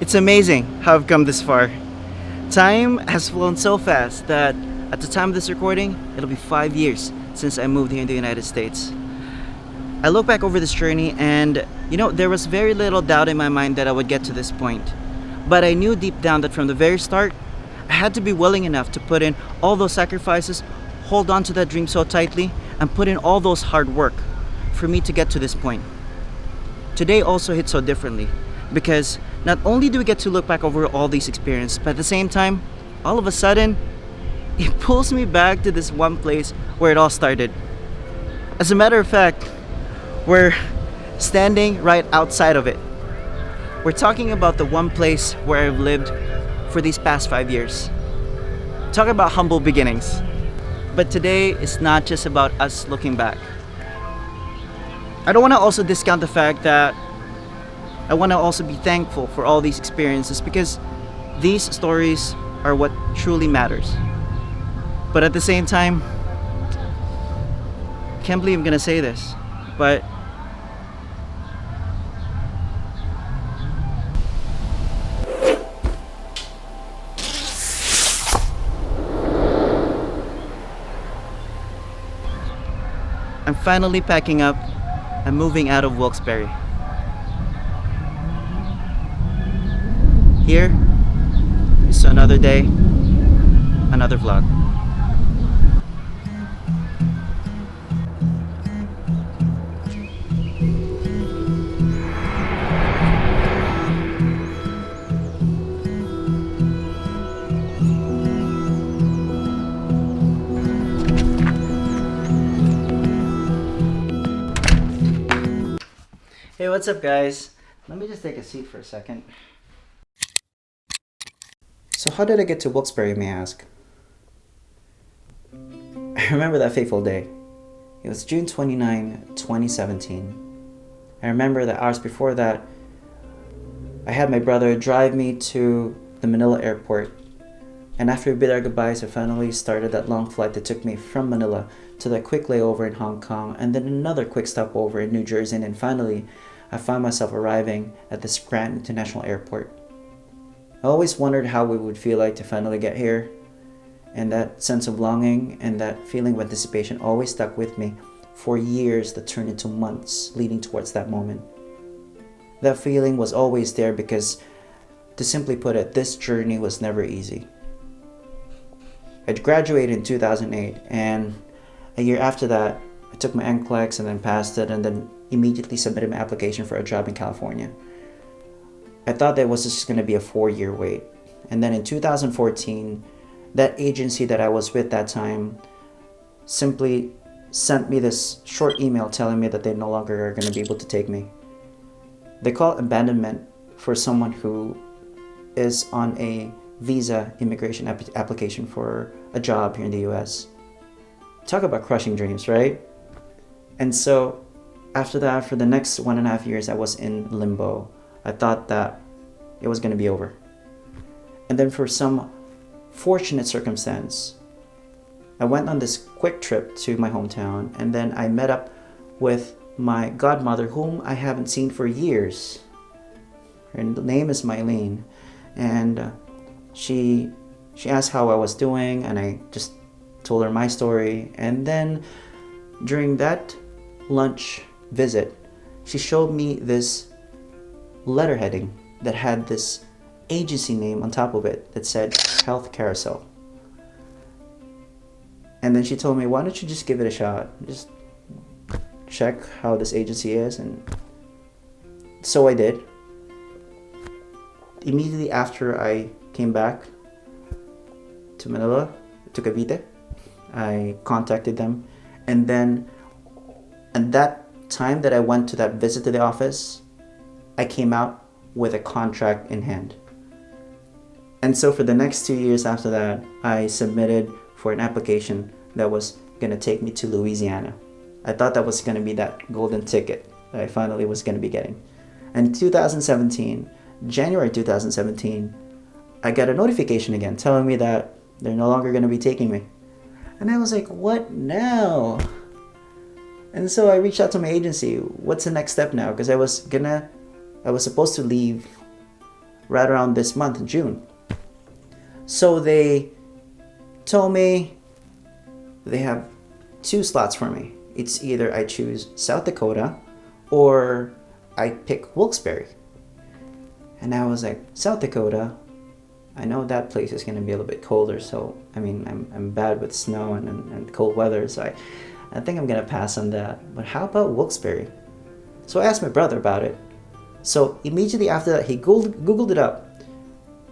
It's amazing how I've come this far. Time has flown so fast that at the time of this recording, it'll be 5 years since I moved here in the United States. I look back over this journey and, there was very little doubt in my mind that I would get to this point. But I knew deep down that from the very start, I had to be willing enough to put in all those sacrifices, hold on to that dream so tightly, and put in all those hard work for me to get to this point. Today also hits so differently because not only do we get to look back over all these experiences, but at the same time, all of a sudden, it pulls me back to this one place where it all started. As a matter of fact, we're standing right outside of it. We're talking about the one place where I've lived for these past 5 years. Talk about humble beginnings. But today is not just about us looking back. I don't want to also discount the fact that I want to also be thankful for all these experiences because these stories are what truly matters. But at the same time, I can't believe I'm gonna say this, but I'm finally packing up and moving out of Wilkes Barre. Here is to another day, another vlog. Hey, what's up, guys? Let me just take a seat for a second. So how did I get to Wilkes Barre, you may ask? I remember that fateful day. It was June 29, 2017. I remember that hours before that, I had my brother drive me to the Manila airport. And after we bid our goodbyes, I finally started that long flight that took me from Manila to that quick layover in Hong Kong, and then another quick stopover in New Jersey, and then finally, I found myself arriving at this grand international airport. I always wondered how it would feel like to finally get here, and that sense of longing and that feeling of anticipation always stuck with me for years that turned into months leading towards that moment. That feeling was always there because, to simply put it, this journey was never easy. I graduated in 2008, and a year after that, I took my NCLEX and then passed it, and then immediately submitted my application for a job in California. I thought that was just going to be a 4-year wait. And then in 2014, that agency that I was with that time simply sent me this short email telling me that they no longer are going to be able to take me. They call it abandonment for someone who is on a visa immigration application for a job here in the US. Talk about crushing dreams, right? And so after that, for the next 1.5 years, I was in limbo. I thought that it was going to be over. And then for some fortunate circumstance, I went on this quick trip to my hometown, and then I met up with my godmother, whom I haven't seen for years. Her name is Mylene, and she asked how I was doing, and I just told her my story. And then during that lunch visit, she showed me this letterheading that had this agency name on top of it that said Health Carousel. And then she told me, why don't you just give it a shot? Just check how this agency is. And so I did. Immediately after I came back to Manila, to Cavite, I contacted them. And then at that time that I went to that visit to the office, I came out with a contract in hand. And so for the next 2 years after that, I submitted for an application that was going to take me to Louisiana. I thought that was going to be that golden ticket that I finally was going to be getting. And in 2017, January 2017, I got a notification again telling me that they're no longer going to be taking me. And I was like, what now? And so I reached out to my agency. What's the next step now? Because I was supposed to leave right around this month, June. So they told me they have 2 slots for me. It's either I choose South Dakota or I pick Wilkes Barre. And I was like, South Dakota, I know that place is going to be a little bit colder, so I mean, I'm bad with snow and cold weather, so I think I'm going to pass on that. But how about Wilkes Barre? So I asked my brother about it. So immediately after that, he Googled it up.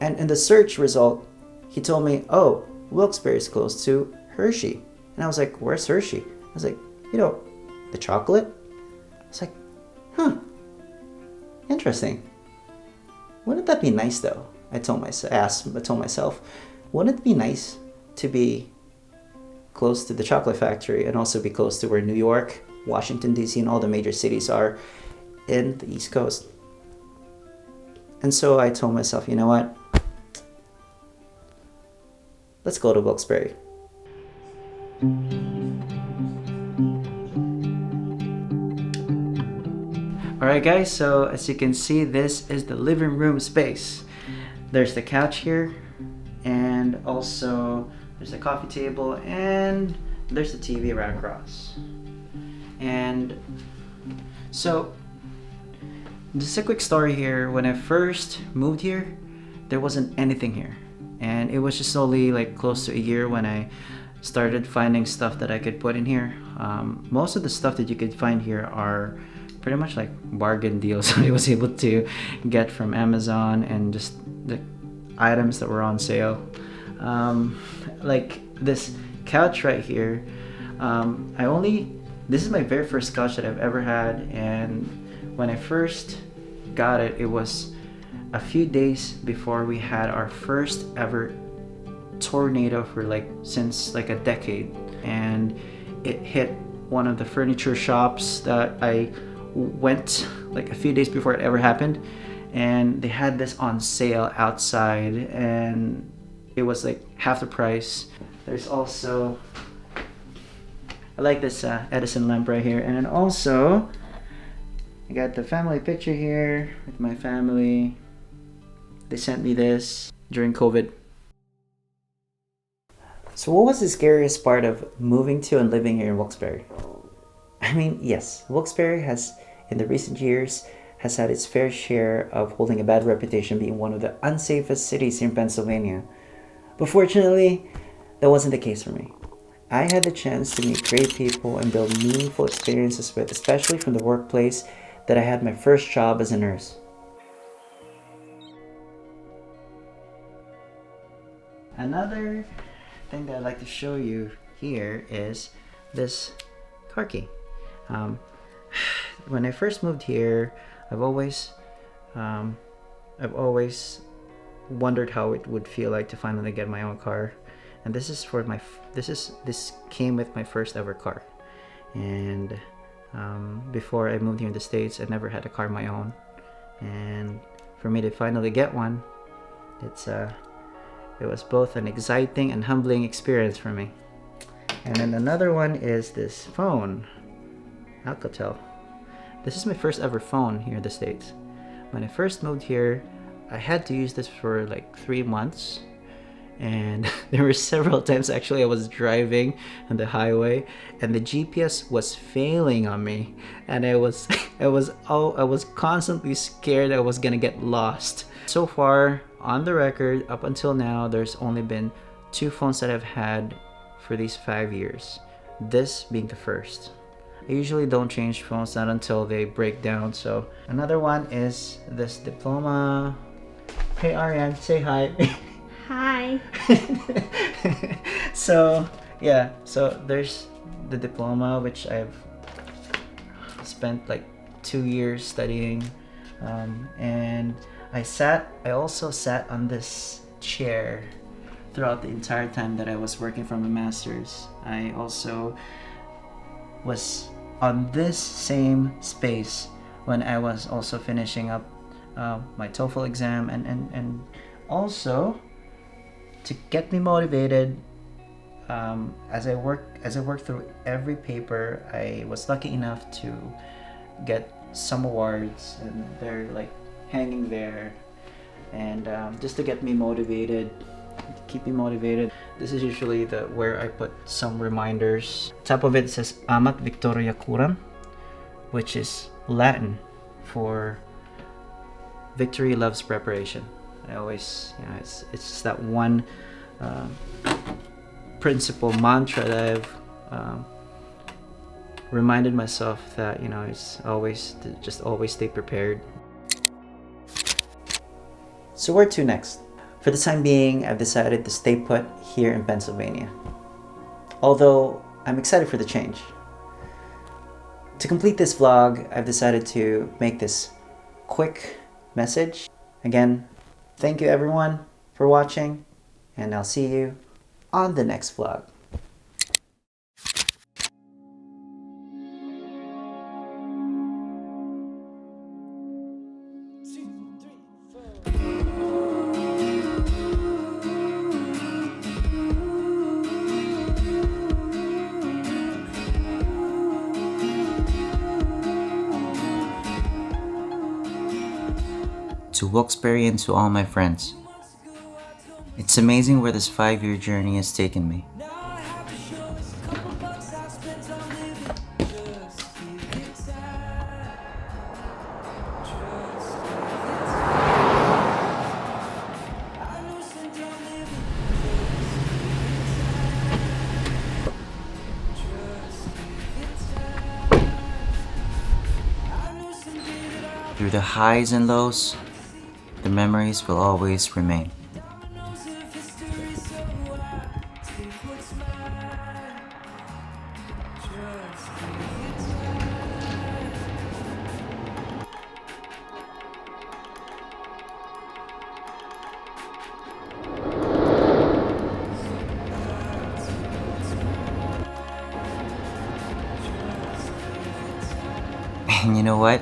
And in the search result, he told me, oh, Wilkes Barre is close to Hershey. And I was like, where's Hershey? I was like, you know, the chocolate? I was like, huh, interesting. Wouldn't that be nice though? I told myself, wouldn't it be nice to be close to the chocolate factory and also be close to where New York, Washington, D.C., and all the major cities are in the East Coast? And so I told myself, you know what? Let's go to Wilkes Barre. Alright guys, so as you can see, this is the living room space. There's the couch here, and also there's a coffee table, and there's the TV right across. And so, just a quick story here. When I first moved here, there wasn't anything here. And it was just slowly, like close to a year, when I started finding stuff that I could put in here. Most of the stuff that you could find here are pretty much like bargain deals I was able to get from Amazon, and just the items that were on sale. Like this couch right here, this is my very first couch that I've ever had, and when I first got it, it was a few days before we had our first ever tornado for since a decade, and it hit one of the furniture shops that I went a few days before it ever happened, and they had this on sale outside, and it was half the price. There's also, I like this Edison lamp right here, and then also I got the family picture here with my family. They sent me this during COVID. So what was the scariest part of moving to and living here in Wilkes Barre? I mean, yes, Wilkes Barre has, in the recent years, has had its fair share of holding a bad reputation, being one of the unsafest cities in Pennsylvania. But fortunately, that wasn't the case for me. I had the chance to meet great people and build meaningful experiences with, especially from the workplace that I had my first job as a nurse. Another thing that I'd like to show you here is this car key. When I first moved here, I've always wondered how it would feel like to finally get my own car, and this came with my first ever car. And before I moved here in the States, I never had a car of my own, and for me to finally get one, it was both an exciting and humbling experience for me. And then another one is this phone, Alcatel. This is my first ever phone here in the States. When I first moved here, I had to use this for 3 months, and there were several times actually I was driving on the highway and the GPS was failing on me, and I was constantly scared I was gonna get lost. So far, on the record, up until now, there's only been 2 phones that I've had for these 5 years, this being the first. I usually don't change phones, not until they break down. So another one is this diploma. Hey Ariane, say hi. Hi. So yeah, so there's the diploma, which I've spent 2 years studying, and I also sat on this chair throughout the entire time that I was working for my master's. I also was on this same space when I was also finishing up my TOEFL exam, and also to get me motivated, as I worked through every paper, I was lucky enough to get some awards, and they're hanging there. and just to get me motivated, keep me motivated. This is usually where I put some reminders. Top of it says Amat Victoria Curam, which is Latin for victory loves preparation. I always, it's just that one principle mantra that I've reminded myself that, it's always just always stay prepared. So where to next? For the time being, I've decided to stay put here in Pennsylvania, although I'm excited for the change. To complete this vlog, I've decided to make this quick message. Again, thank you everyone for watching, and I'll see you on the next vlog. To Wilkes Barre and to all my friends, it's amazing where this 5-year journey has taken me. Through the highs and lows, the memories will always remain. And you know what?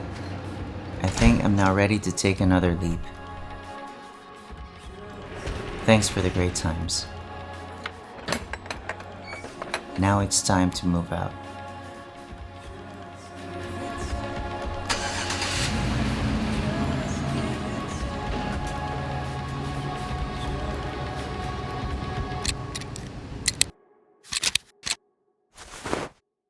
I think I'm now ready to take another leap. Thanks for the great times. Now it's time to move out.